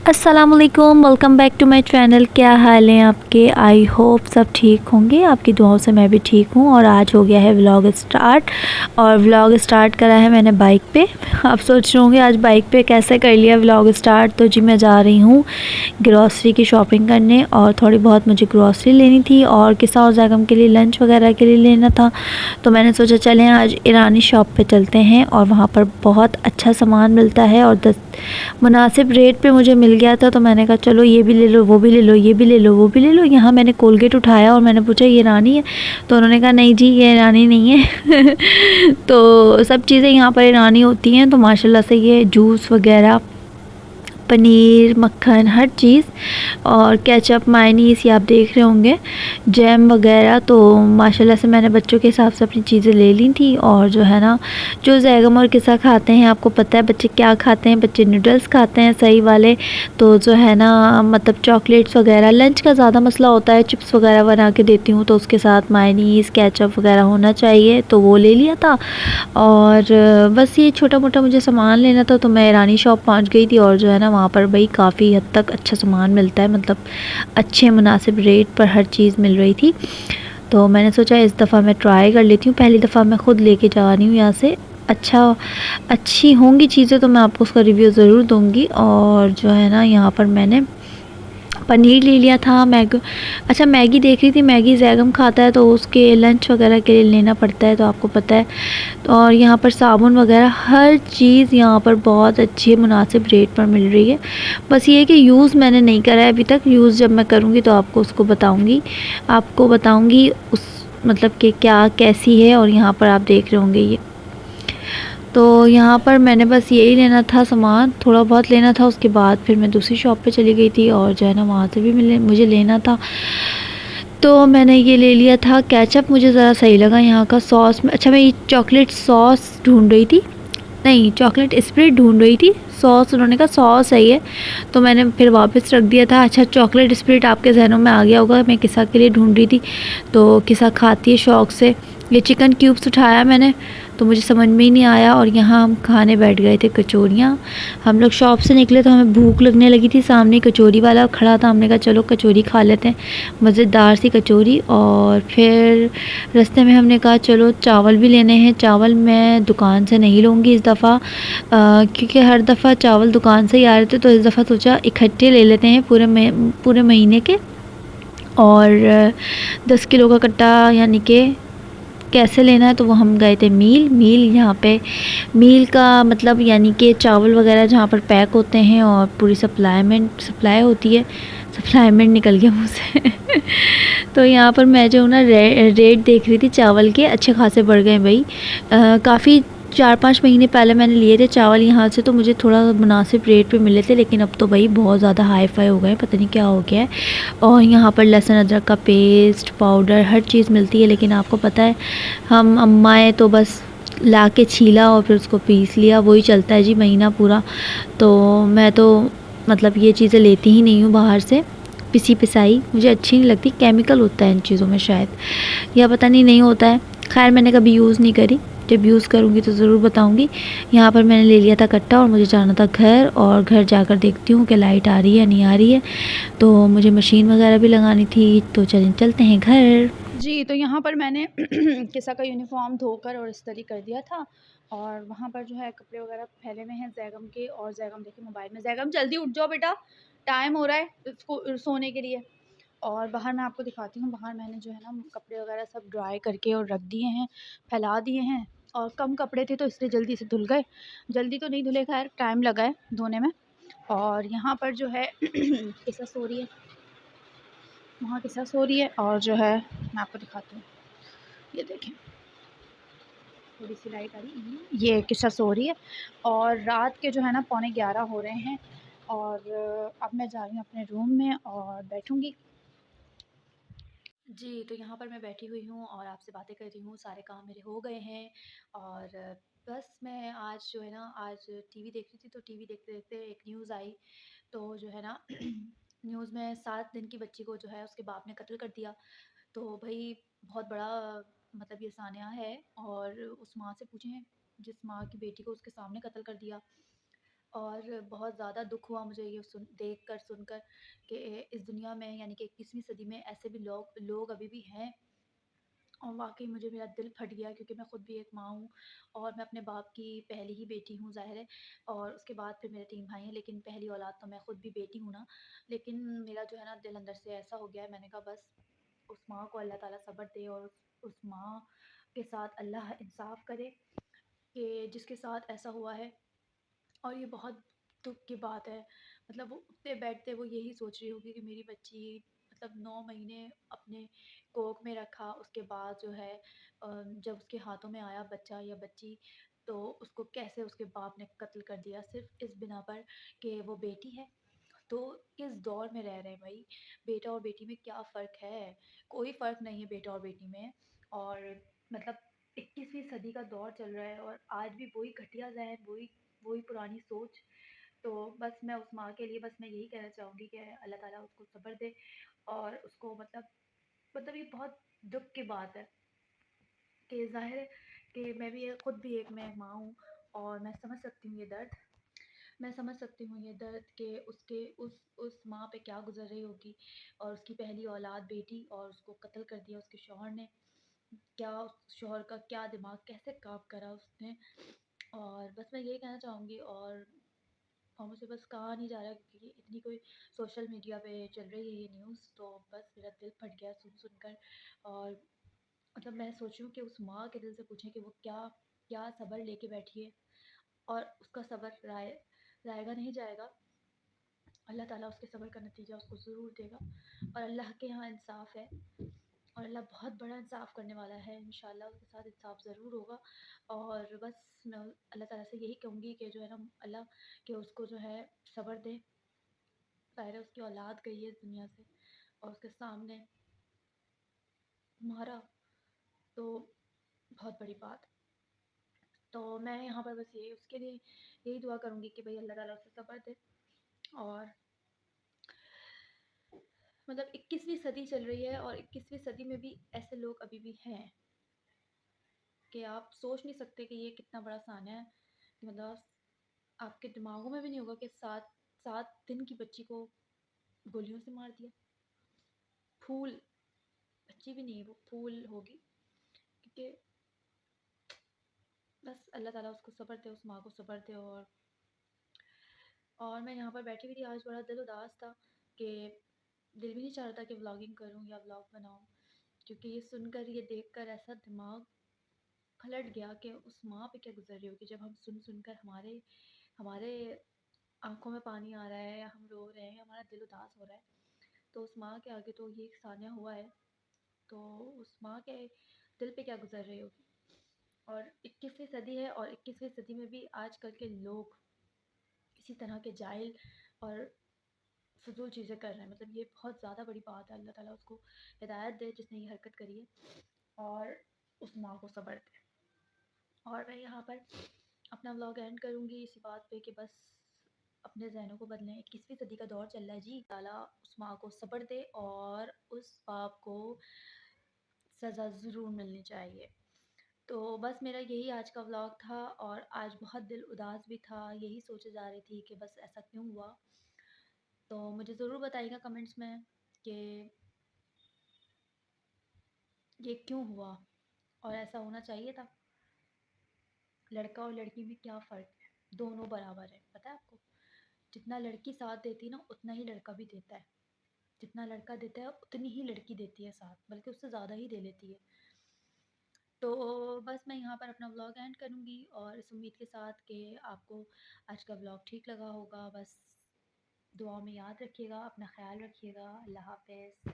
अस्सलामुअलैकुम, welcome back to my channel. क्या हाल है आपके? आई होप सब ठीक होंगे। आपकी दुआओं से मैं भी ठीक हूँ। और आज हो गया है व्लॉग स्टार्ट। और व्लॉग स्टार्ट करा है मैंने बाइक पे। आप सोच रहे होंगे आज बाइक पे कैसे कर लिया व्लॉग स्टार्ट। तो जी मैं जा रही हूँ ग्रॉसरी की शॉपिंग करने, और थोड़ी बहुत मुझे ग्रॉसरी लेनी थी और किसा और जैगम के लिए लंच वगैरह के लिए लेना था। तो मैंने सोचा चलें आज ईरानी शॉप पे चलते हैं, और वहाँ पर बहुत अच्छा सामान मिलता है और मुनासिब रेट पे मुझे मिल गया था। तो मैंने कहा चलो ये भी ले लो, वो भी ले लो, ये भी ले लो, वो भी ले लो। यहाँ मैंने कोलगेट उठाया और मैंने पूछा ये रानी है? तो उन्होंने कहा नहीं जी ये रानी नहीं है। तो सब चीज़ें यहाँ पर ईरानी होती हैं। तो माशाल्लाह से ये जूस वगैरह, पनीर, मक्खन, हर चीज़, और केचप, मायनीस, ये आप देख रहे होंगे, जैम वगैरह। तो माशाल्लाह से मैंने बच्चों के हिसाब से अपनी चीज़ें ले ली थी। और जो है ना, जो जैगम और किसा खाते हैं, आपको पता है बच्चे क्या खाते हैं, बच्चे नूडल्स खाते हैं सही वाले। तो जो है ना, मतलब चॉकलेट्स वगैरह, लंच का ज़्यादा मसला होता है। चिप्स वगैरह बना के देती हूँ तो उसके साथ मायनीस, केचप वगैरह होना चाहिए, तो वो ले लिया था। और बस ये छोटा मोटा मुझे सामान लेना था। तो मैं ईरानी शॉप पहुंच गई थी, और जो है ना वहाँ पर भाई काफ़ी हद तक अच्छा सामान मिलता है, मतलब अच्छे मुनासिब रेट पर हर चीज़ मिल रही थी। तो मैंने सोचा इस दफ़ा मैं ट्राई कर लेती हूँ, पहली दफ़ा मैं ख़ुद लेके जा रही हूँ यहाँ से। अच्छी होंगी चीज़ें तो मैं आपको उसका रिव्यू ज़रूर दूँगी। और जो है ना, यहाँ पर मैंने पनीर ले लिया था। अच्छा मैगी देख रही थी, मैगी जैगम खाता है तो उसके लंच वगैरह के लिए लेना पड़ता है, तो आपको पता है। तो और यहाँ पर साबुन वगैरह हर चीज़ यहाँ पर बहुत अच्छी मुनासिब रेट पर मिल रही है। बस ये है कि यूज़ मैंने नहीं करा है अभी तक। यूज़ जब मैं करूँगी तो आपको उसको बताऊँगी, उस मतलब कि क्या कैसी है। और यहाँ पर आप देख रहे होंगे ये, तो यहाँ पर मैंने बस यही लेना था सामान, थोड़ा बहुत लेना था। उसके बाद फिर मैं दूसरी शॉप पे चली गई थी, और जो है ना वहाँ से भी मुझे लेना था। तो मैंने ये ले लिया था। केचप मुझे ज़रा सही लगा यहाँ का। सॉस में अच्छा, मैं ये चॉकलेट सॉस ढूंढ रही थी, नहीं चॉकलेट स्प्रेड ढूंढ रही थी। सॉस उन्होंने कहा सॉस सही है, तो मैंने फिर वापस रख दिया था। अच्छा चॉकलेट स्प्रेड आपके जहनों में आ गया होगा, मैं किसा के लिए ढूंढ रही थी। तो किसा खाती है शौक़ से। ये चिकन क्यूब्स उठाया मैंने, तो मुझे समझ में ही नहीं आया। और यहाँ हम खाने बैठ गए थे कचौरियाँ। हम लोग शॉप से निकले तो हमें भूख लगने लगी थी, सामने कचौरी वाला खड़ा था। हमने कहा चलो कचौरी खा लेते हैं, मज़ेदार सी कचौरी। और फिर रास्ते में हमने कहा चलो चावल भी लेने हैं। चावल मैं दुकान से नहीं लूँगी इस दफ़ा, क्योंकि हर दफ़ा चावल दुकान से ही आ रहे थे। तो इस दफ़ा सोचा इकट्ठे ले लेते हैं पूरे महीने के। और 10 किलो का कट्टा, यानी कि कैसे लेना है। तो वो हम गए थे मील यहाँ पे। मील का मतलब यानी कि चावल वगैरह जहाँ पर पैक होते हैं और पूरी सप्लाई होती है। सप्लाईमेंट निकल गया मुँह से। तो यहाँ पर मैं जो ना रेट देख रही थी चावल के, अच्छे खासे बढ़ गए भाई। काफ़ी 4-5 महीने पहले मैंने लिए थे चावल यहाँ से, तो मुझे थोड़ा मुनासिब रेट पे मिले थे। लेकिन अब तो भाई बहुत ज़्यादा हाई फाई हो गए, पता नहीं क्या हो गया है। और यहाँ पर लहसुन अदरक का पेस्ट, पाउडर, हर चीज़ मिलती है। लेकिन आपको पता है हम अम्माएँ तो बस ला के छीला और फिर उसको पीस लिया, वही चलता है जी महीना पूरा। तो मैं तो मतलब ये चीज़ें लेती ही नहीं हूँ बाहर से, पिसी पिसाई मुझे अच्छी नहीं लगती। केमिकल होता है इन चीज़ों में शायद, या पता नहीं होता है। खैर मैंने कभी यूज़ नहीं करी, जब यूज़ करूँगी तो ज़रूर बताऊँगी। यहाँ पर मैंने ले लिया था कट्टा, और मुझे जाना था घर। और घर जाकर देखती हूँ कि लाइट आ रही है नहीं आ रही है। तो मुझे मशीन वगैरह भी लगानी थी, तो चलते हैं घर। जी, तो यहाँ पर मैंने किसा का यूनिफ़ॉर्म धोकर और इस्त्री कर दिया था। और वहाँ पर जो है कपड़े वगैरह फैले हुए हैं ज़ैगम के। और ज़ैगम देखिए मोबाइल में, ज़ैगम जल्दी उठ जाओ बेटा, टाइम हो रहा है इसको सोने के लिए। और बाहर मैं आपको दिखाती हूँ, बाहर मैंने जो है ना कपड़े वगैरह सब ड्राई करके और रख दिए हैं, फैला दिए हैं। और कम कपड़े थे तो इसलिए जल्दी से धुल गए। जल्दी तो नहीं धुले, खैर टाइम लगा है धोने में। और यहाँ पर जो है किसा सो रही है, वहाँ किसा सो रही है। और जो है मैं आपको दिखाती हूँ, ये देखें थोड़ी सी लाइट आ रही है, ये किस्सा सो रही है। और रात के जो है ना 11:15 हो रहे हैं। और अब मैं जा रही हूँ अपने रूम में और बैठूँगी। जी, तो यहाँ पर मैं बैठी हुई हूँ और आपसे बातें कर रही हूँ, सारे काम मेरे हो गए हैं। और बस मैं आज जो है ना, आज टीवी देख रही थी, तो टीवी देखते-देखते एक न्यूज़ आई। तो जो है ना न्यूज़ में 7 दिन की बच्ची को जो है उसके बाप ने कत्ल कर दिया। तो भई बहुत बड़ा मतलब ये सान्या है। और उस माँ से पूछें जिस माँ की बेटी को उसके सामने कत्ल कर दिया। और बहुत ज़्यादा दुःख हुआ मुझे ये सुनकर कि इस दुनिया में यानी कि 21वीं सदी में ऐसे भी लोग अभी भी हैं। और वाक़ई मुझे मेरा दिल फट गया क्योंकि मैं खुद भी एक माँ हूँ और मैं अपने बाप की पहली ही बेटी हूँ ज़ाहिर है, और उसके बाद फिर मेरे 3 भाई हैं, लेकिन पहली औलाद तो मैं खुद भी बेटी हूँ ना। लेकिन मेरा जो है ना दिल अंदर से ऐसा हो गया है, मैंने कहा बस उस माँ को अल्लाह ताला सब्र दे और उस माँ के साथ अल्लाह इंसाफ़ करे कि जिसके साथ ऐसा हुआ है। और ये बहुत दुःख की बात है। मतलब वो उठते-बैठते वो यही सोच रही होगी कि मेरी बच्ची मतलब 9 महीने अपने कोख में रखा, उसके बाद जो है जब उसके हाथों में आया बच्चा या बच्ची, तो उसको कैसे उसके बाप ने कत्ल कर दिया सिर्फ़ इस बिना पर कि वो बेटी है। तो किस दौर में रह रहे हैं भई, बेटा और बेटी में क्या फ़र्क है? कोई फ़र्क नहीं है बेटा और बेटी में। और मतलब 21वीं सदी का दौर चल रहा है और आज भी वही घटिया ज़हन, वही वही पुरानी सोच। तो बस मैं उस माँ के लिए बस मैं यही कहना चाहूँगी कि अल्लाह ताला उसको सब्र दे और उसको मतलब ये बहुत दुःख की बात है कि ज़ाहिर है कि खुद भी एक मैं माँ हूँ और मैं समझ सकती हूँ ये दर्द। मैं समझ सकती हूँ ये दर्द कि उसके उस माँ पे क्या गुज़र रही होगी और उसकी पहली औलाद बेटी और उसको कत्ल कर दिया उसके शौहर ने। क्या उस शौहर का क्या दिमाग कैसे काम करा उसने। और बस मैं यही कहना चाहूँगी और मुझसे बस कहा नहीं जा रहा क्योंकि इतनी कोई सोशल मीडिया पे चल रही है ये न्यूज़, तो बस मेरा दिल फट गया सुन कर। और मतलब मैं सोच रही हूँ कि उस माँ के दिल से पूछें कि वो क्या क्या सब्र लेके बैठी है और उसका सब्र जाएगा नहीं जाएगा। अल्लाह ताला उसके सब्र का नतीजा उसको ज़रूर देगा और अल्लाह के यहाँ इंसाफ़ है और अल्लाह बहुत बड़ा इंसाफ़ करने वाला है। इंशाल्लाह उसके साथ इंसाफ़ ज़रूर होगा। और बस मैं अल्लाह ताला से यही कहूँगी कि जो है ना अल्लाह कि उसको जो है सब्र दे। ज़ाहिर है उसकी औलाद गई है इस दुनिया से और उसके सामने मारा, तो बहुत बड़ी बात। तो मैं यहाँ पर बस यही उसके लिए यही दुआ करूँगी कि भई अल्लाह ताला उसे सब्र दे। और मतलब 21वीं सदी चल रही है और 21वीं सदी में भी ऐसे लोग अभी भी हैं कि आप सोच नहीं सकते कि ये कितना बड़ा सान्या है कि मतलब आपके दिमागों में भी नहीं होगा कि 7 दिन की बच्ची को गोलियों से मार दिया। फूल, बच्ची भी नहीं है वो फूल होगी, क्योंकि बस अल्लाह ताला उसको सब्र दे, उस माँ को सब्र दे। और मैं यहाँ पर बैठी हुई थी, आज बड़ा दिल उदास था कि दिल भी नहीं चाह रहा था कि व्लॉगिंग करूँ या व्लॉग बनाऊँ, क्योंकि ये सुनकर, ये देखकर ऐसा दिमाग पलट गया कि उस माँ पे क्या गुज़र रही होगी जब हम सुन कर हमारे हमारे आँखों में पानी आ रहा है या हम रो रहे हैं, हमारा दिल उदास हो रहा है। तो उस माँ के आगे तो ये सान्या हुआ है, तो उस माँ के दिल पे क्या गुज़र रही होगी। और 21वीं सदी है और 21वीं सदी में भी आजकल के लोग इसी तरह के जाहिल और फ़िज़ूल चीज़ें कर रहे हैं। मतलब ये बहुत ज़्यादा बड़ी बात है। अल्लाह ताला उसको हिदायत दे जिसने ये हरकत करी है और उस माँ को सब्र दे। और मैं यहाँ पर अपना व्लॉग एंड करूँगी इसी बात पे कि बस अपने ज़हनों को बदलें। 21वीं सदी का दौर चल रहा है जी। ताला उस माँ को सब्र दे और उस बाप को सज़ा ज़रूर मिलनी चाहिए। तो बस मेरा यही आज का व्लॉग था और आज बहुत दिल उदास भी था। यही सोचे जा रही थी कि बस ऐसा क्यों हुआ? तो मुझे ज़रूर बताइएगा कमेंट्स में कि ये क्यों हुआ और ऐसा होना चाहिए था? लड़का और लड़की में क्या फ़र्क है? दोनों बराबर हैं, पता है आपको? जितना लड़की साथ देती है ना, उतना ही लड़का भी देता है। जितना लड़का देता है, उतनी ही लड़की देती है साथ, बल्कि उससे ज़्यादा ही दे लेती है। तो बस मैं यहाँ पर अपना व्लॉग एंड करूँगी और इस उम्मीद के साथ कि आपको आज का व्लॉग ठीक लगा होगा। बस दुआओं में याद रखिएगा, अपना ख़्याल रखिएगा। अल्लाह हाफ़िज़।